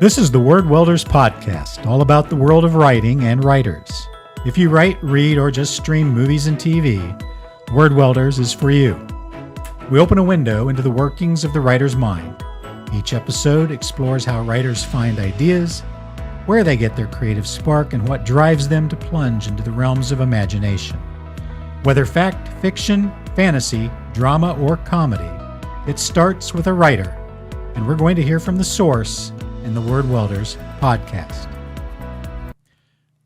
This is the Word Welders Podcast, all about the world of writing and writers. If you write, read, or just stream movies and TV, Word Welders is for you. We open a window into the workings of the writer's mind. Each episode explores how writers find ideas, where they get their creative spark, and what drives them to plunge into the realms of imagination. Whether fact, fiction, fantasy, drama, or comedy, it starts with a writer, and we're going to hear from the source in the Word Welders Podcast.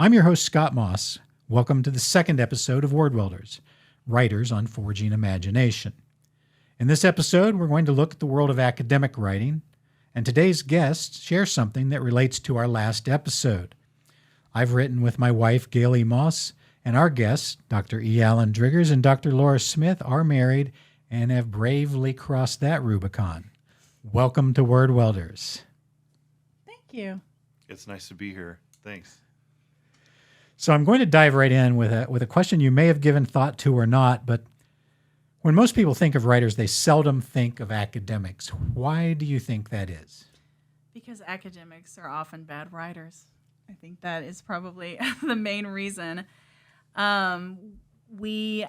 I'm your host, Scott Moss. Welcome to the second episode of Word Welders, Writers on Forging Imagination. In this episode, we're going to look at the world of academic writing, and today's guest shares something that relates to our last episode. I've written with my wife, Gail E. Moss, and our guests, Dr. E. Allen Driggers and Dr. Laura Smith, are married and have bravely crossed that Rubicon. Welcome to Word Welders. Thank you. It's nice to be here. Thanks. So I'm going to dive right in with a question you may have given thought to or not, but when most people think of writers, they seldom think of academics. Why do you think that is? Because academics are often bad writers. I think that is probably the main reason. I feel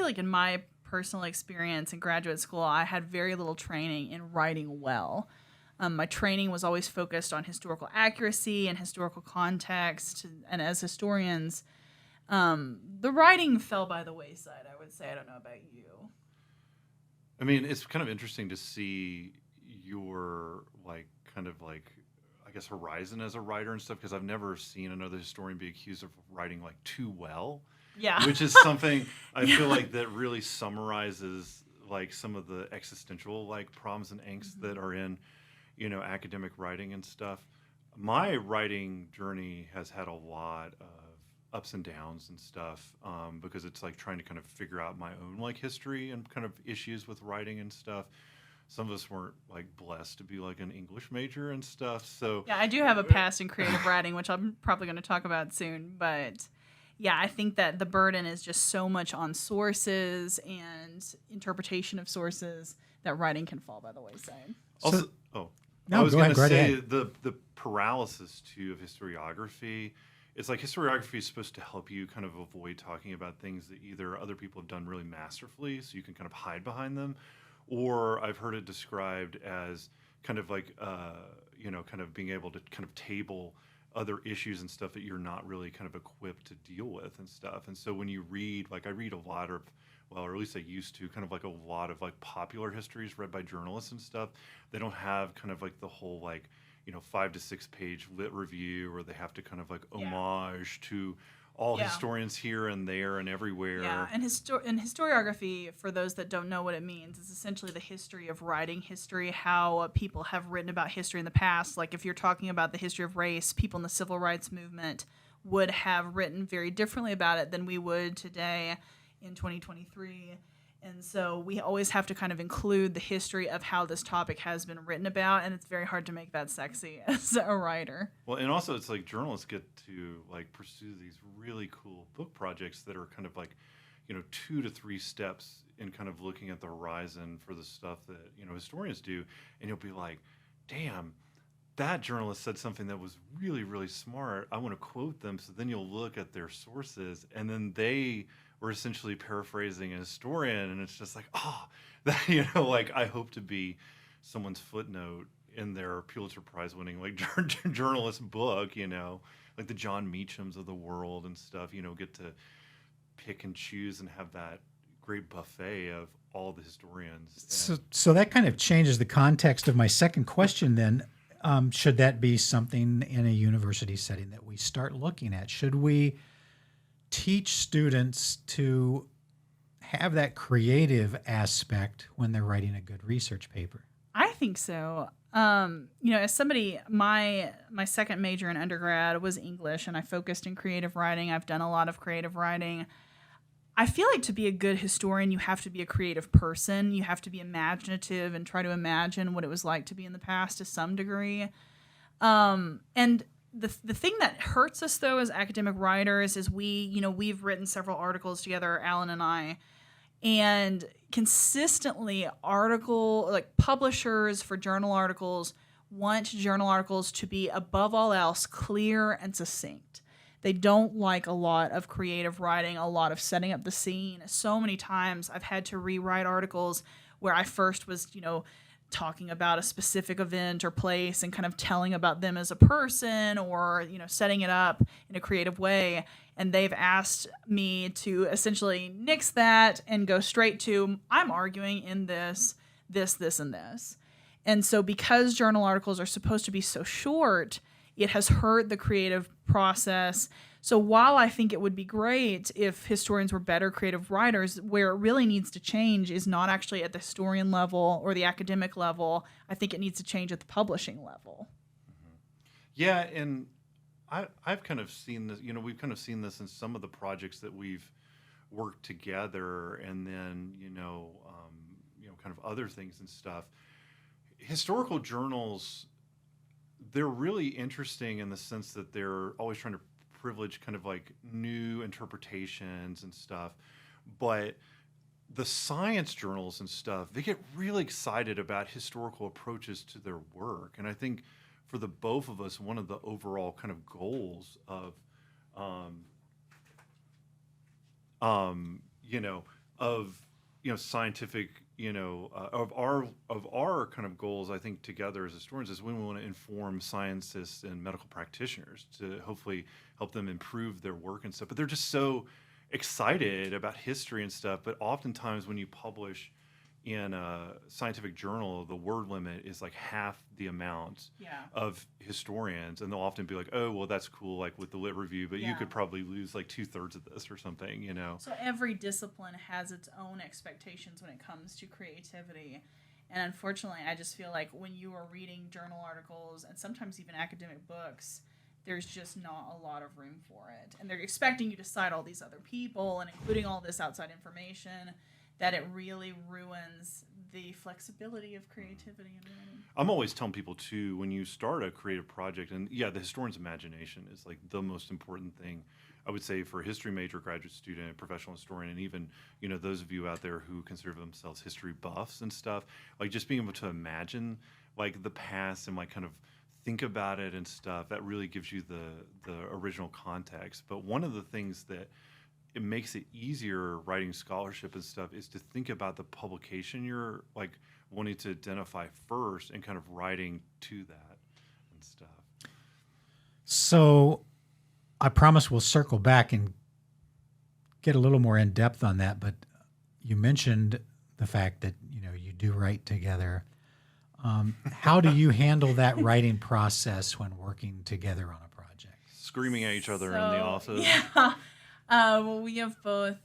like in my personal experience in graduate school, I had very little training in writing well. My training was always focused on historical accuracy and historical context, and as historians, the writing fell by the wayside, I would say. I don't know about you. I mean, it's kind of interesting to see your, I guess, horizon as a writer and stuff, because I've never seen another historian be accused of writing, too well. Yeah. Which is something I feel like that really summarizes, some of the existential, problems and angst that are in academic writing and stuff. My writing journey has had a lot of ups and downs and stuff, because it's trying to kind of figure out my own history and kind of issues with writing and stuff. Some of us weren't blessed to be an English major and stuff. So yeah, I do have a past in creative writing, which I'm probably going to talk about soon. But yeah, I think that the burden is just so much on sources and interpretation of sources that writing can fall by the wayside. Also, I was going to say the paralysis too of historiography. It's historiography is supposed to help you kind of avoid talking about things that either other people have done really masterfully, so you can kind of hide behind them, or I've heard it described as kind of kind of being able to kind of table other issues and stuff that you're not really kind of equipped to deal with and stuff. And so when you read, I read a lot of, or at least I used to, kind of a lot of popular histories read by journalists and stuff. They don't have kind of the whole 5 to 6 page lit review, or they have to kind of homage to all historians here and there and everywhere. Yeah, and historiography, for those that don't know what it means, is essentially the history of writing history, how people have written about history in the past. If you're talking about the history of race, people in the civil rights movement would have written very differently about it than we would today in 2023. And so we always have to kind of include the history of how this topic has been written about, and it's very hard to make that sexy as a writer. Well, and also it's journalists get to pursue these really cool book projects that are kind of 2 to 3 steps in kind of looking at the horizon for the stuff that historians do, and you'll be like, damn, that journalist said something that was really, really smart. I want to quote them. So then you'll look at their sources, and then they were essentially paraphrasing a historian, and it's just I hope to be someone's footnote in their Pulitzer Prize winning journalist book, the John Meachams of the world and stuff, get to pick and choose and have that great buffet of all the historians. So that kind of changes the context of my second question then. Should that be something in a university setting that we start looking at? Should we teach students to have that creative aspect when they're writing a good research paper? I think so. As somebody, my second major in undergrad was English, and I focused in creative writing. I've done a lot of creative writing. I feel like to be a good historian, you have to be a creative person. You have to be imaginative and try to imagine what it was like to be in the past to some degree. And the thing that hurts us, though, as academic writers is we've written several articles together, Alan and I, and consistently publishers for journal articles want journal articles to be, above all else, clear and succinct. They don't like a lot of creative writing, a lot of setting up the scene. So many times I've had to rewrite articles where I first was, talking about a specific event or place and kind of telling about them as a person, or, setting it up in a creative way. And they've asked me to essentially nix that and go straight to, I'm arguing in this, and this. And so because journal articles are supposed to be so short, it has hurt the creative process. So while I think it would be great if historians were better creative writers, where it really needs to change is not actually at the historian level or the academic level. I think it needs to change at the publishing level. Yeah, and I've kind of seen this, we've kind of seen this in some of the projects that we've worked together, and then, kind of other things and stuff. Historical journals, they're really interesting in the sense that they're always trying to privilege kind of like new interpretations and stuff. But the science journals and stuff, they get really excited about historical approaches to their work. And I think for the both of us, one of the overall kind of goals of, scientific, of our kind of goals, I think together as historians, is when we want to inform scientists and medical practitioners to hopefully help them improve their work and stuff. But they're just so excited about history and stuff. But oftentimes when you publish in a scientific journal, the word limit is like half the amount of historians, and they'll often be like, oh, well, that's cool, like with the lit review, but you could probably lose like 2/3 of this or something, So every discipline has its own expectations when it comes to creativity. And unfortunately, I just feel like when you are reading journal articles and sometimes even academic books, there's just not a lot of room for it. And they're expecting you to cite all these other people and including all this outside information, that it really ruins the flexibility of creativity in writing. I'm always telling people too, when you start a creative project, and the historian's imagination is like the most important thing, I would say, for a history major, graduate student, professional historian, and even, those of you out there who consider themselves history buffs and stuff, like just being able to imagine like the past and like kind of think about it and stuff, that really gives you the original context. But one of the things that it makes it easier writing scholarship and stuff is to think about the publication you're like wanting to identify first and kind of writing to that and stuff. So I promise we'll circle back and get a little more in depth on that, but you mentioned the fact that, you do write together. How do you handle that writing process when working together on a project? Screaming at each other in the office. Yeah. Well, we have both.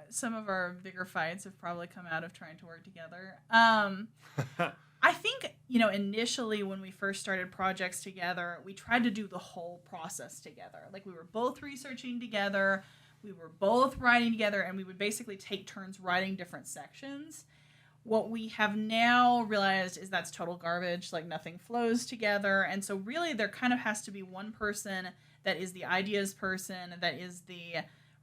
Some of our bigger fights have probably come out of trying to work together. I think, initially when we first started projects together, we tried to do the whole process together. Like, we were both researching together, we were both writing together, and we would basically take turns writing different sections. What we have now realized is that's total garbage. Like, nothing flows together. And so really there kind of has to be one person that is the ideas person, that is the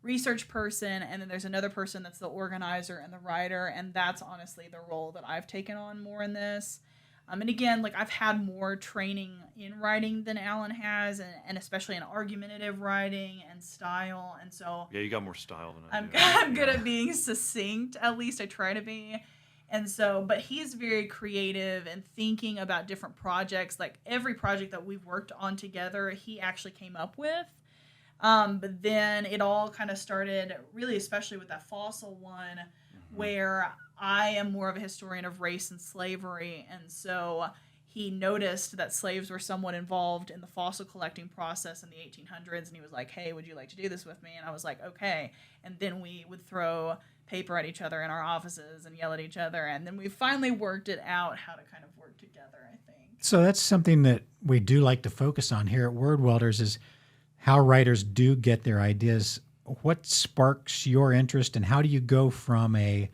research person, and then there's another person that's the organizer and the writer, and that's honestly the role that I've taken on more in this. And again, like, I've had more training in writing than Alan has, and especially in argumentative writing and style, and so... Yeah, you got more style than I do. I'm good at being succinct, at least I try to be. And so, but he's very creative and thinking about different projects. Like, every project that we've worked on together, he actually came up with. But then it all kind of started, really, especially with that fossil one, where I am more of a historian of race and slavery. And so he noticed that slaves were somewhat involved in the fossil collecting process in the 1800s. And he was like, hey, would you like to do this with me? And I was like, okay. And then we would throw paper at each other in our offices and yell at each other, and then we finally worked it out how to kind of work together, I think. So that's something that we do like to focus on here at Word Welders, is how writers do get their ideas. What sparks your interest, and how do you go from a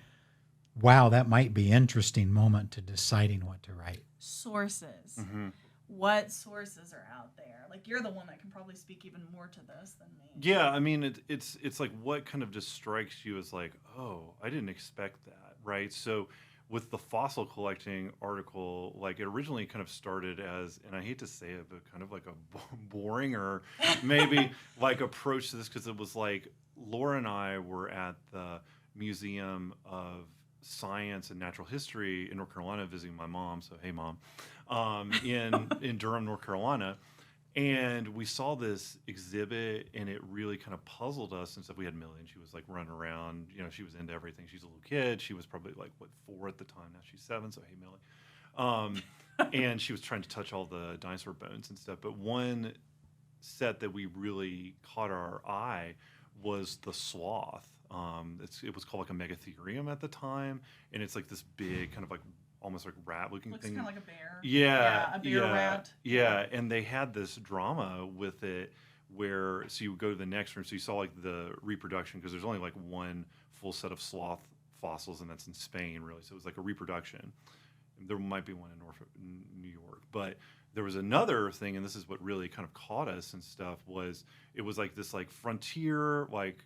wow, that might be interesting moment to deciding what to write? Sources. What sources are out there? Like, you're the one that can probably speak even more to this than me. Yeah, I mean, it's like what kind of just strikes you as like, oh, I didn't expect that, right? So with the fossil collecting article, like it originally kind of started as, and I hate to say it, but kind of like a boring or maybe like approach to this, because it was like Laura and I were at the Museum of Science and Natural History in North Carolina visiting my mom. So, hey, Mom, in Durham, North Carolina. And we saw this exhibit, and it really kind of puzzled us. And stuff. We had Millie, and she was like running around. You know, she was into everything. She's a little kid. She was probably like, 4 at the time. Now she's 7. So, hey, Millie. And she was trying to touch all the dinosaur bones and stuff. But one set that we really caught our eye was the sloth. It was called like a megatherium at the time. And it's like this big kind of like almost like rat-looking Looks thing. kind of like a bear. Yeah, a bear rat. Yeah, and they had this drama with it where, so you would go to the next room, so you saw like the reproduction, because there's only like one full set of sloth fossils, and that's in Spain, really. So it was like a reproduction. There might be one in New York, but there was another thing, and this is what really kind of caught us and stuff, was it was like this like frontier like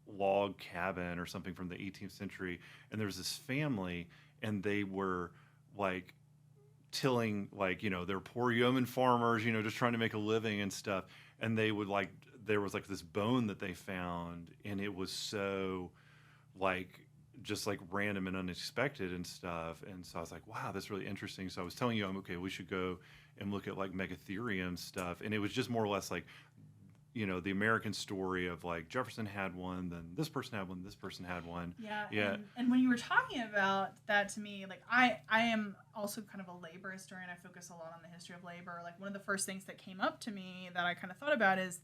log cabin or something from the 18th century, and there was this family, and they were like tilling, like, you know, they're poor yeoman farmers, you know, just trying to make a living and stuff. And they would like, there was like this bone that they found, and it was so like just like random and unexpected and stuff. And so I was like, wow, that's really interesting. So I was telling you, okay, we should go and look at like megatherium stuff. And it was just more or less like, you know, the American story of like Jefferson had one, then this person had one, this person had one. Yeah. And when you were talking about that, to me, like I am also kind of a labor historian. I focus a lot on the history of labor. Like one of the first things that came up to me that I kind of thought about is,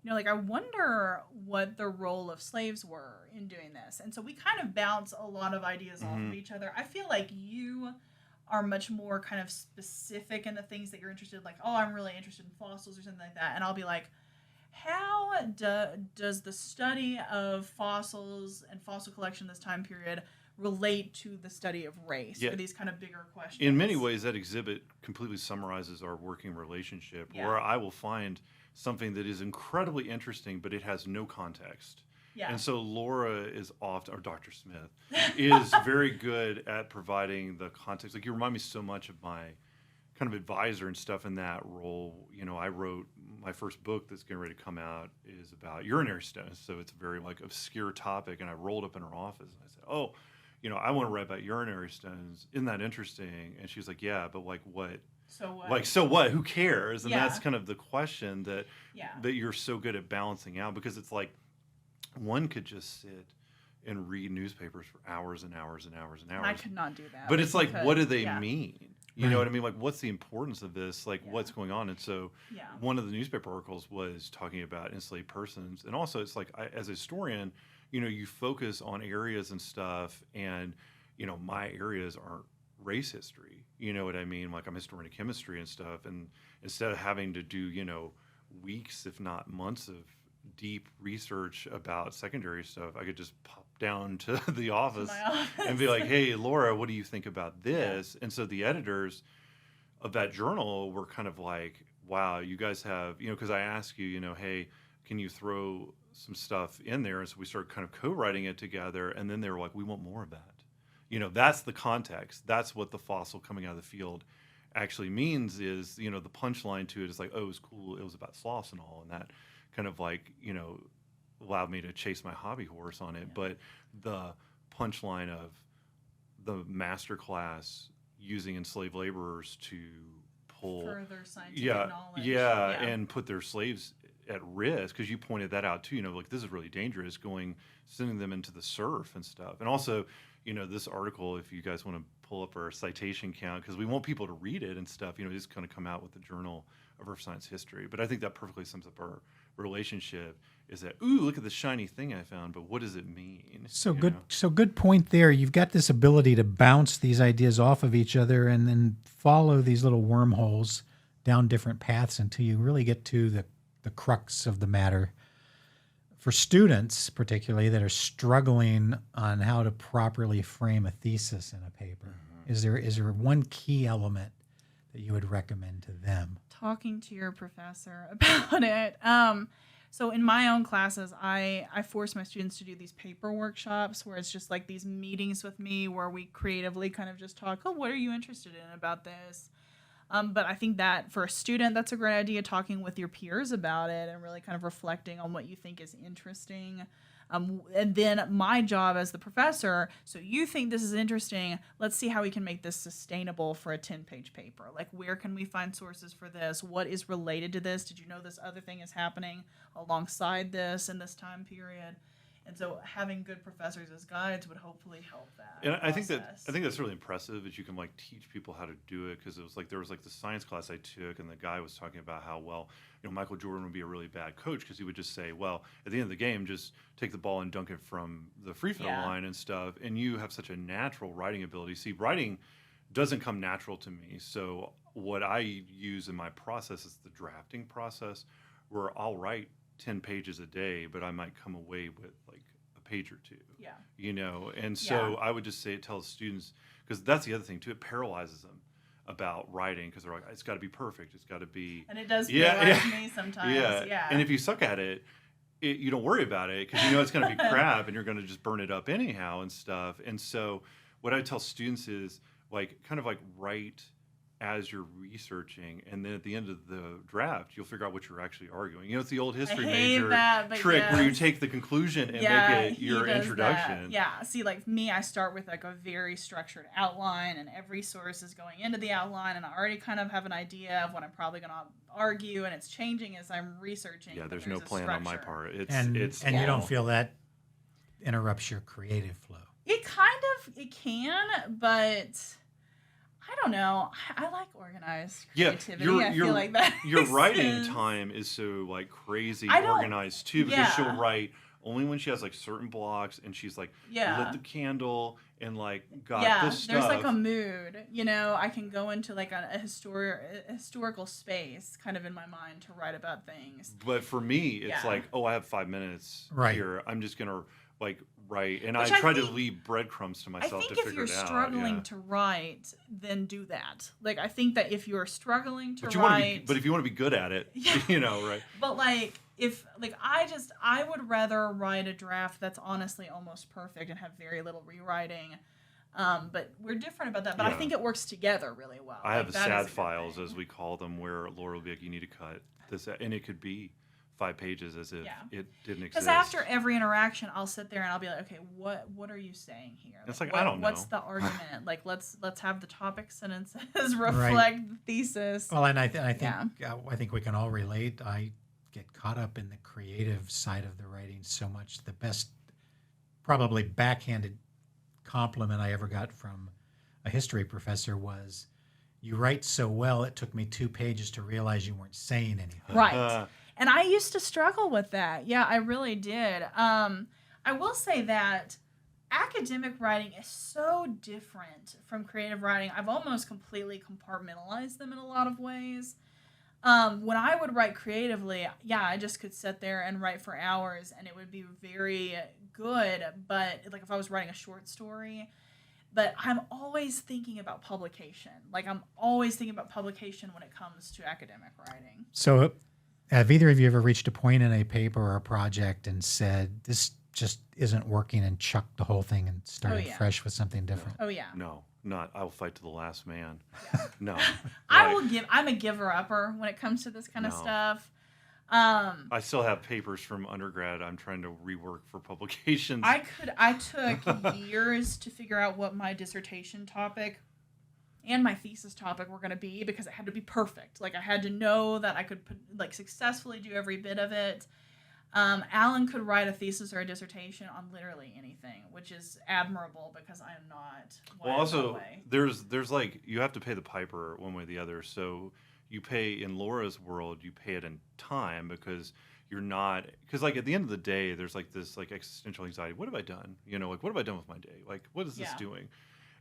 you know, like I wonder what the role of slaves were in doing this. And so we kind of bounce a lot of ideas off of each other. I feel like you are much more kind of specific in the things that you're interested in. Like, oh, I'm really interested in fossils or something like that. And I'll be like, how does the study of fossils and fossil collection this time period relate to the study of race, or these kind of bigger questions? In many ways, that exhibit completely summarizes our working relationship, where I will find something that is incredibly interesting, but it has no context. Yeah. And so Laura is often, or Dr. Smith, is very good at providing the context. Like, you remind me so much of my kind of advisor and stuff in that role. You know, I wrote my first book that's getting ready to come out is about urinary stones. So it's a very like obscure topic. And I rolled up in her office and I said, oh, you know, I want to write about urinary stones. Isn't that interesting? And she was like, yeah, but like what? So what? Like, so what? Who cares? And that's kind of the question that that you're so good at balancing out, because it's like one could just sit and read newspapers for hours and hours and hours and hours. I could not do that. But it's like, what do they mean? You know what I mean? Like, what's the importance of this? Like, what's going on? And so one of the newspaper articles was talking about enslaved persons. And also, it's like, as a historian, you know, you focus on areas and stuff. And, you know, my areas aren't race history. You know what I mean? Like, I'm a historian of chemistry and stuff. And instead of having to do, you know, weeks, if not months of deep research about secondary stuff, I could just pop down to the office and be like, hey, Laura, what do you think about this? And so the editors of that journal were kind of like, wow, you guys have, you know, because I asked you, you know, hey, can you throw some stuff in there? And so we started kind of co-writing it together. And then they were like, we want more of that. You know, that's the context. That's what the fossil coming out of the field actually means, is, you know, the punchline to it is like, oh, it was cool. It was about sloths and all. And that kind of like, you know, allowed me to chase my hobby horse on it. But the punchline of the master class using enslaved laborers to pull further scientific knowledge. And put their slaves at risk, because you pointed that out too, you know, like, this is really dangerous, sending them into the surf and stuff. And also, you know, this article, if you guys want to pull up our citation count, because we want people to read it and stuff, you know, it's going to come out with the Journal of Earth Science History. But I think that perfectly sums up our relationship, is that, ooh, look at the shiny thing I found, but what does it mean? So good, so good point there. You've got this ability to bounce these ideas off of each other and then follow these little wormholes down different paths until you really get to the crux of the matter. For students, particularly, that are struggling on how to properly frame a thesis in a paper, is there one key element that you would recommend to them? Talking to your professor about it. So in my own classes, I force my students to do these paper workshops where it's just like these meetings with me where we creatively kind of just talk, oh, what are you interested in about this? But I think that for a student, that's a great idea, talking with your peers about it and really kind of reflecting on what you think is interesting. And then my job as the professor, so you think this is interesting, let's see how we can make this sustainable for a 10-page paper. Like, where can we find sources for this? What is related to this? Did you know this other thing is happening alongside this in this time period? And so having good professors as guides would hopefully help that. And I think that's really impressive that you can like teach people how to do it, because it was like there was like the science class I took and the guy was talking about how, well, Michael Jordan would be a really bad coach because he would just say, well, at the end of the game, just take the ball and dunk it from the free throw line and stuff. And you have such a natural writing ability. See, writing doesn't come natural to me. So what I use in my process is the drafting process, where I'll write 10 pages a day, but I might come away with like a page or two. Yeah. And so I would just tell students, because that's the other thing too, it paralyzes them about writing, because they're like, it's got to be perfect. It's got to be. And it does paralyze me sometimes. Yeah. And if you suck at it, you don't worry about it because it's going to be crap and you're going to just burn it up anyhow and stuff. And so what I tell students is like, kind of like write as you're researching, and then at the end of the draft, you'll figure out what you're actually arguing. It's the old history major trick where you take the conclusion and make it your introduction. That. Yeah. See, like me, I start with like a very structured outline, and every source is going into the outline, and I already kind of have an idea of what I'm probably going to argue, and it's changing as I'm researching. Yeah, there's no plan on my part. It's you don't feel that interrupts your creative flow. It can, but I don't know. I like organized creativity. I feel like that. Your writing time is so like crazy organized too, because she'll write only when she has like certain blocks, and she's like lit the candle and like got this stuff. There's like a mood. I can go into like a historical space kind of in my mind to write about things. But for me, it's like, oh, I have 5 minutes here. I'm just gonna like write, and I try to leave breadcrumbs to myself to figure it out. I think if you're struggling to write, then do that. Like, I think that if you're struggling to write, but if you want to be good at it, right? But like, I would rather write a draft that's honestly almost perfect and have very little rewriting. But we're different about that. But I think it works together really well. I have sad files, as we call them, where Laura will be like, you need to cut this, and it could be 5 pages as if it didn't exist. Because after every interaction, I'll sit there and I'll be like, okay, what are you saying here? It's like I don't know. What's the argument? Like, let's have the topic sentences reflect the thesis. Well, and I think we can all relate. I get caught up in the creative side of the writing so much. The best, probably backhanded compliment I ever got from a history professor was, "You write so well, it took me 2 pages to realize you weren't saying anything." Right. And I used to struggle with that. Yeah, I really did. I will say that academic writing is so different from creative writing. I've almost completely compartmentalized them in a lot of ways. When I would write creatively, I just could sit there and write for hours, and it would be very good. But like if I was writing a short story, but I'm always thinking about publication. Like I'm always thinking about publication when it comes to academic writing. So have either of you ever reached a point in a paper or a project and said, this just isn't working, and chucked the whole thing and started fresh with something different? Oh, yeah. No, not. I will fight to the last man. Yeah. No. I'm a giver-upper when it comes to this kind of stuff. I still have papers from undergrad I'm trying to rework for publications. I took years to figure out what my dissertation topic and my thesis topic were going to be, because it had to be perfect. Like I had to know that I could successfully do every bit of it. Alan could write a thesis or a dissertation on literally anything, which is admirable because I am not. Well, also there's like, you have to pay the piper one way or the other. So you pay, in Laura's world, you pay it in time, because you're not, because like at the end of the day, there's like this like existential anxiety. What have I done? Like what have I done with my day? Like what is this doing?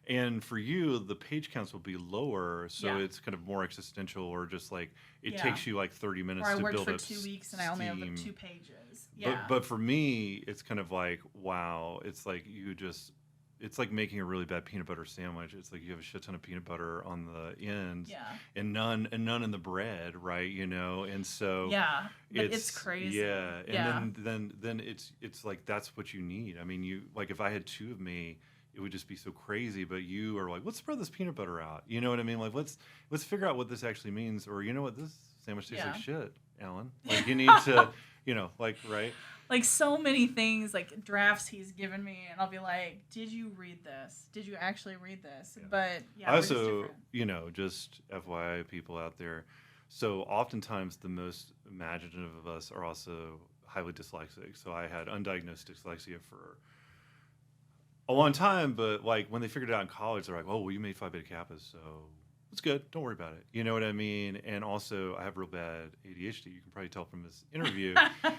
And for you, the page counts will be lower, so it's kind of more existential, or just like it takes you like 30 minutes to build up. Or I worked for 2 weeks and I only have 2 pages. Yeah. But for me, it's kind of like, wow, it's like you just it's like making a really bad peanut butter sandwich. It's like you have a shit ton of peanut butter on the ends, Yeah. and none in the bread, right? And so Yeah, but it's crazy. Yeah, and Yeah. then it's like that's what you need. I mean, you like if I had two of me, it would just be so crazy. But you are like, let's spread this peanut butter out. You know what I mean? Like let's figure out what this actually means, or you know what, this sandwich tastes like shit, Alan. Like you need to, like right. Like so many things, like drafts he's given me, and I'll be like, "Did you read this? Did you actually read this?" Yeah. But yeah, I also, just FYI, people out there. So oftentimes the most imaginative of us are also highly dyslexic. So I had undiagnosed dyslexia for a long time, but like when they figured it out in college, they're like, "Oh, well, you made Phi Beta Kappas, so it's good. Don't worry about it." You know what I mean? And also, I have real bad ADHD. You can probably tell from this interview.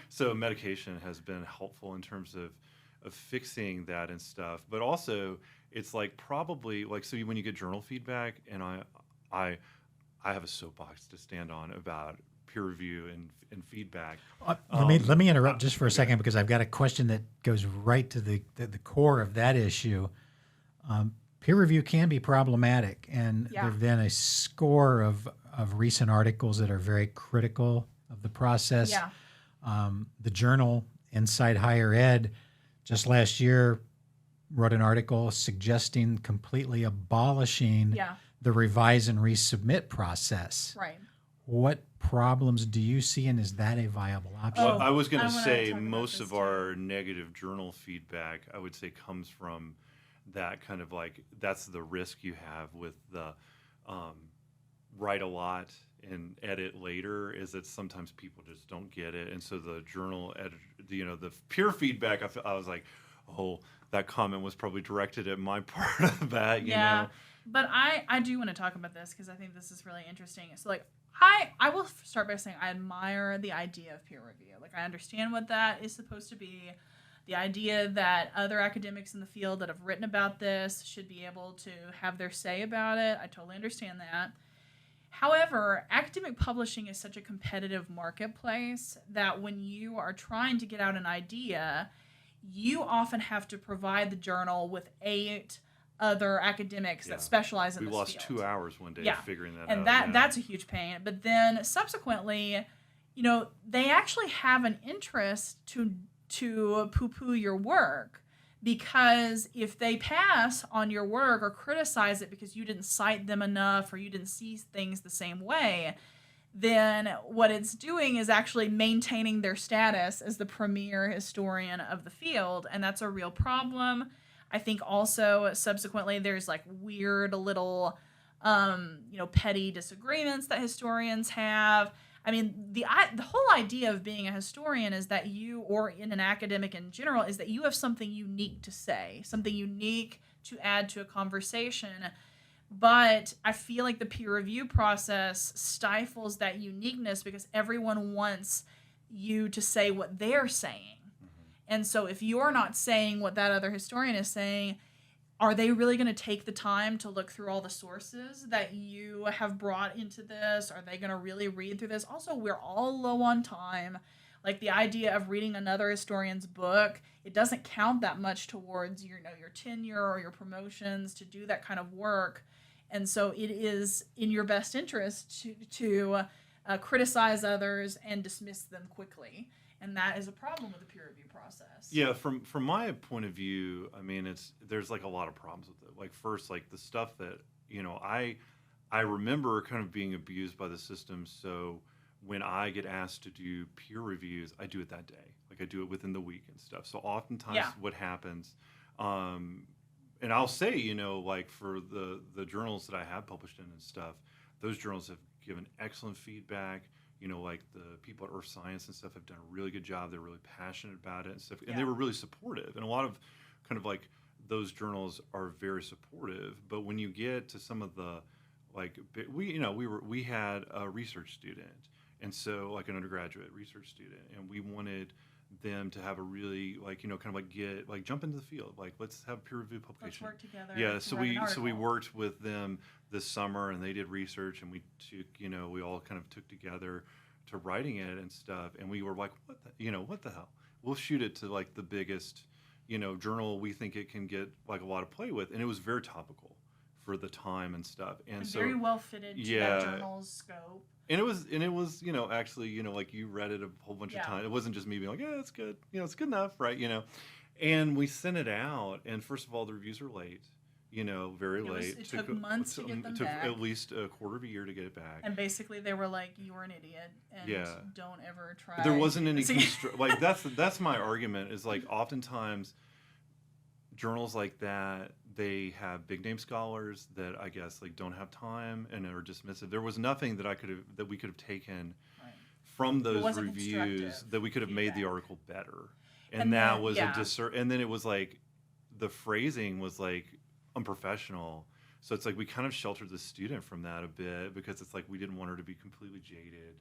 So medication has been helpful in terms of fixing that and stuff. But also, it's like probably like so when you get journal feedback, and I have a soapbox to stand on about peer review and feedback. Let me interrupt just for a second because I've got a question that goes right to the core of that issue. Peer review can be problematic, and there have been a score of recent articles that are very critical of the process. Yeah. The journal Inside Higher Ed just last year wrote an article suggesting completely abolishing the revise and resubmit process. Right. What problems do you see, and is that a viable option? Well, I was going to say most of our negative journal feedback, I would say, comes from that kind of like that's the risk you have with the write a lot and edit later is that sometimes people just don't get it, and so the journal editor, the peer feedback, I was like, oh, that comment was probably directed at my part of that, you know. But I do want to talk about this because I think this is really interesting. So like I will start by saying I admire the idea of peer review. Like I understand what that is supposed to be. The idea that other academics in the field that have written about this should be able to have their say about it. I totally understand that. However, academic publishing is such a competitive marketplace that when you are trying to get out an idea, you often have to provide the journal with 8 other academics that specialize in this field. We lost 2 hours one day figuring that out. And that's a huge pain. But then subsequently, they actually have an interest to poo-poo your work, because if they pass on your work or criticize it because you didn't cite them enough or you didn't see things the same way, then what it's doing is actually maintaining their status as the premier historian of the field, and that's a real problem. I think also subsequently there's like weird little petty disagreements that historians have. I mean, the whole idea of being a historian is that you, or in an academic in general, is that you have something unique to say, something unique to add to a conversation. But I feel like the peer review process stifles that uniqueness because everyone wants you to say what they're saying. And so if you're not saying what that other historian is saying, are they really going to take the time to look through all the sources that you have brought into this? Are they going to really read through this? Also, we're all low on time. Like the idea of reading another historian's book, it doesn't count that much towards your tenure or your promotions to do that kind of work. And so it is in your best interest to criticize others and dismiss them quickly. And that is a problem with the peer review process. Yeah, from my point of view, I mean, there's like a lot of problems with it. Like first, like the stuff that I remember kind of being abused by the system. So when I get asked to do peer reviews, I do it that day. Like I do it within the week and stuff. So oftentimes, what happens, and I'll say, like for the journals that I have published in and stuff, those journals have given excellent feedback. Like the people at Earth Science and stuff have done a really good job. They're really passionate about it and stuff. And they were really supportive. And a lot of kind of like those journals are very supportive. But when you get to some of the, like, we had a research student. And so like an undergraduate research student. And we wanted them to have a really jump into the field. Like, let's have peer review publication. Let's work together. Yeah, so we worked with them this summer, and they did research, and we took, we all kind of took together to writing it and stuff, and we were like, what the hell? We'll shoot it to like the biggest, journal, we think it can get like a lot of play with. And it was very topical for the time and stuff. And so very well fitted to that journal's scope. And it was, actually, like you read it a whole bunch of times. It wasn't just me being like, yeah, it's good. It's good enough, right? And we sent it out. And first of all, the reviews were late, very late. It took months to get them took back. at least a quarter of a year to get it back. And basically they were like, you were an idiot and don't ever try. There wasn't any, like that's my argument is like oftentimes journals like that, they have big name scholars that I guess like don't have time and are dismissive. There was nothing that we could have taken from those reviews that we could have made the article better. And that then, was and then it was like the phrasing was like unprofessional. So it's like we kind of sheltered the student from that a bit because it's like we didn't want her to be completely jaded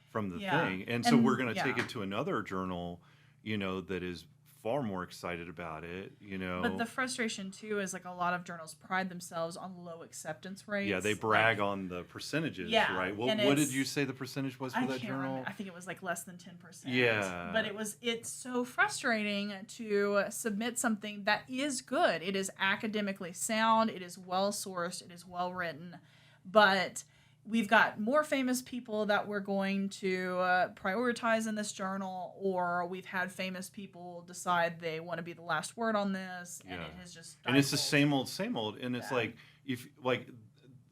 from the thing. And so we're going to take it to another journal, that is far more excited about it, But the frustration too is like a lot of journals pride themselves on low acceptance rates. Yeah, they brag on the percentages, right? What did you say the percentage was for that journal? I think it was like less than 10%. Yeah. But it's so frustrating to submit something that is good. It is academically sound, it is well sourced, it is well written, but we've got more famous people that we're going to prioritize in this journal, or we've had famous people decide they want to be the last word on this, and it has just and it's the same old, and it's like if like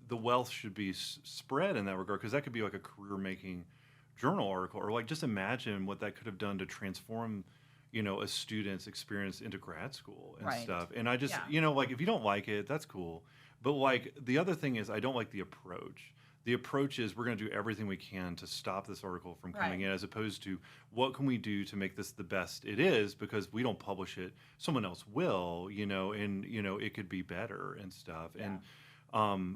the wealth should be spread in that regard because that could be like a career-making journal article, or like just imagine what that could have done to transform a student's experience into grad school and stuff. And I just like if you don't like it, that's cool, but like the other thing is I don't like the approach. The approach is we're going to do everything we can to stop this article from coming in, as opposed to what can we do to make this the best it is, because we don't publish it, someone else will, and it could be better and stuff. And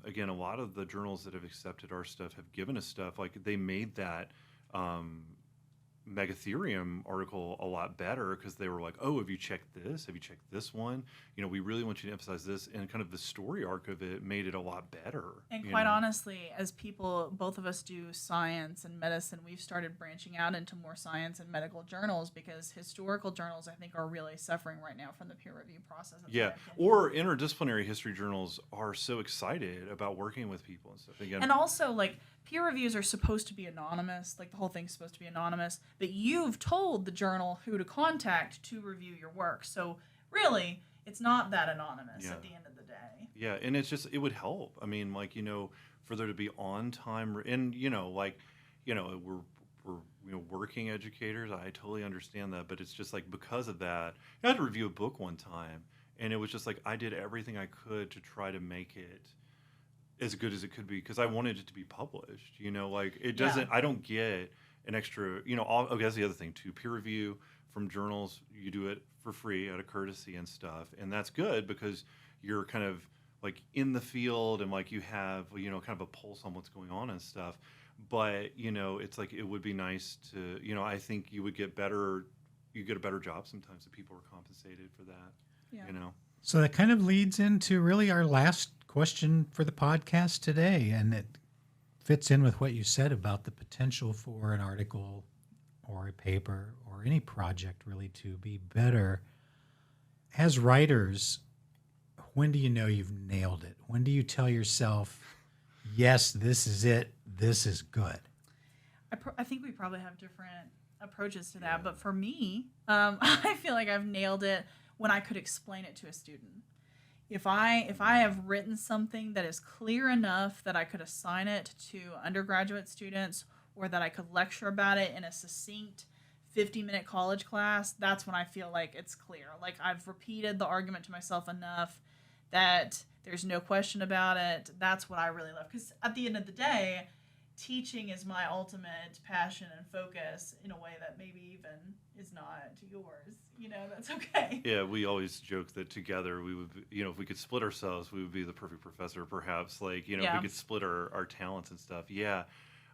again, a lot of the journals that have accepted our stuff have given us stuff like they made that Megatherium article a lot better because they were like, oh, have you checked this? Have you checked this one? We really want you to emphasize this, and kind of the story arc of it made it a lot better. And quite honestly, as people, both of us do science and medicine, we've started branching out into more science and medical journals because historical journals, I think, are really suffering right now from the peer review process. Or interdisciplinary history journals are so excited about working with people and stuff. Again, and also, like, peer reviews are supposed to be anonymous, like the whole thing's supposed to be anonymous, but you've told the journal who to contact to review your work. So really, it's not that anonymous at the end of the day. Yeah, and it's just, it would help. I mean, like, for there to be on time, and, we're working educators. I totally understand that, but it's just like because of that, I had to review a book one time, and it was just like I did everything I could to try to make it as good as it could be because I wanted it to be published. Like it doesn't. I don't get an extra. Okay, that's the other thing too. Peer review from journals, you do it for free out of courtesy and stuff, and that's good because you're kind of like in the field and like you have kind of a pulse on what's going on and stuff. But it's like it would be nice to I think you would get better. You get a better job sometimes if people are compensated for that. Yeah. So that kind of leads into really our last question for the podcast today, and it fits in with what you said about the potential for an article or a paper or any project really to be better. As writers, when do you know you've nailed it? When do you tell yourself, yes, this is it, this is good? I think we probably have different approaches to that, but for me, I feel like I've nailed it when I could explain it to a student. If I have written something that is clear enough that I could assign it to undergraduate students or that I could lecture about it in a succinct 50-minute college class, that's when I feel like it's clear. Like I've repeated the argument to myself enough that there's no question about it. That's what I really love. Because at the end of the day, teaching is my ultimate passion and focus in a way that maybe even is not yours. That's okay. Yeah, we always joke that together we would, if we could split ourselves, we would be the perfect professor, perhaps. Like, if we could split our talents and stuff. Yeah.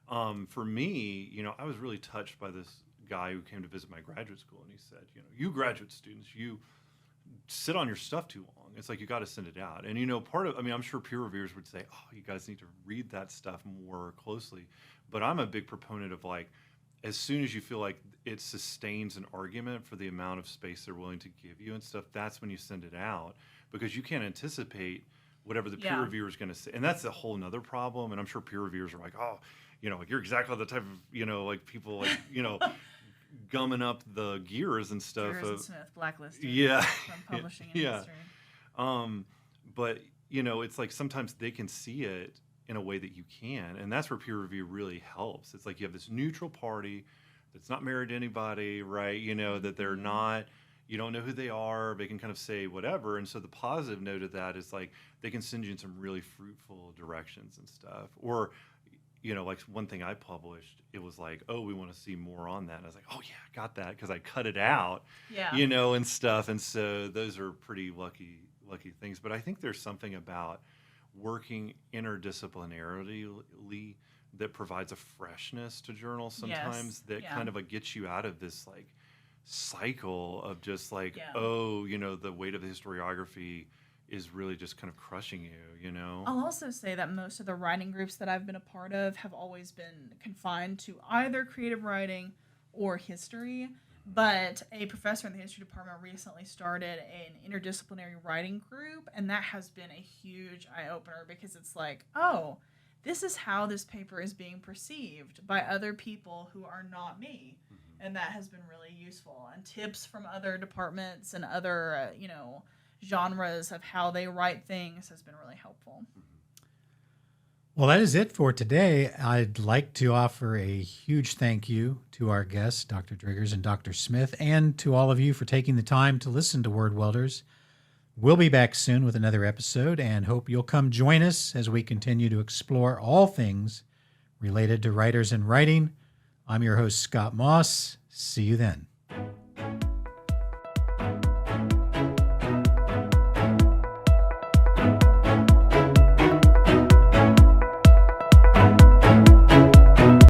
For me, I was really touched by this guy who came to visit my graduate school, and he said, you graduate students, you sit on your stuff too long. It's like you got to send it out. And I'm sure peer reviewers would say, oh, you guys need to read that stuff more closely. But I'm a big proponent of like as soon as you feel like it sustains an argument for the amount of space they're willing to give you and stuff, that's when you send it out, because you can't anticipate whatever the peer reviewer is going to say. And that's a whole nother problem. And I'm sure peer reviewers are like, oh, like you're exactly the type of, like people like, gumming up the gears and stuff. Driggers and Smith, blacklisted. Yeah. From publishing industry. But, it's like sometimes they can see it in a way that you can. And that's where peer review really helps. It's like you have this neutral party that's not married to anybody, right? That they're not, you don't know who they are. They can kind of say whatever. And so the positive note of that is like they can send you in some really fruitful directions and stuff. Or, like one thing I published, it was like, oh, we want to see more on that. And I was like, oh yeah, I got that because I cut it out, and stuff. And so those are pretty lucky things. But I think there's something about working interdisciplinarily that provides a freshness to journals sometimes that kind of like gets you out of this like cycle of just like, the weight of the historiography is really just kind of crushing you, I'll also say that most of the writing groups that I've been a part of have always been confined to either creative writing or history. But a professor in the history department recently started an interdisciplinary writing group, and that has been a huge eye-opener because it's like, oh, this is how this paper is being perceived by other people who are not me. Mm-hmm. And that has been really useful. And tips from other departments and other, genres of how they write things has been really helpful. Well, that is it for today. I'd like to offer a huge thank you to our guests, Dr. Driggers and Dr. Smith, and to all of you for taking the time to listen to Word Welders. We'll be back soon with another episode and hope you'll come join us as we continue to explore all things related to writers and writing. I'm your host, Scott Moss. See you then.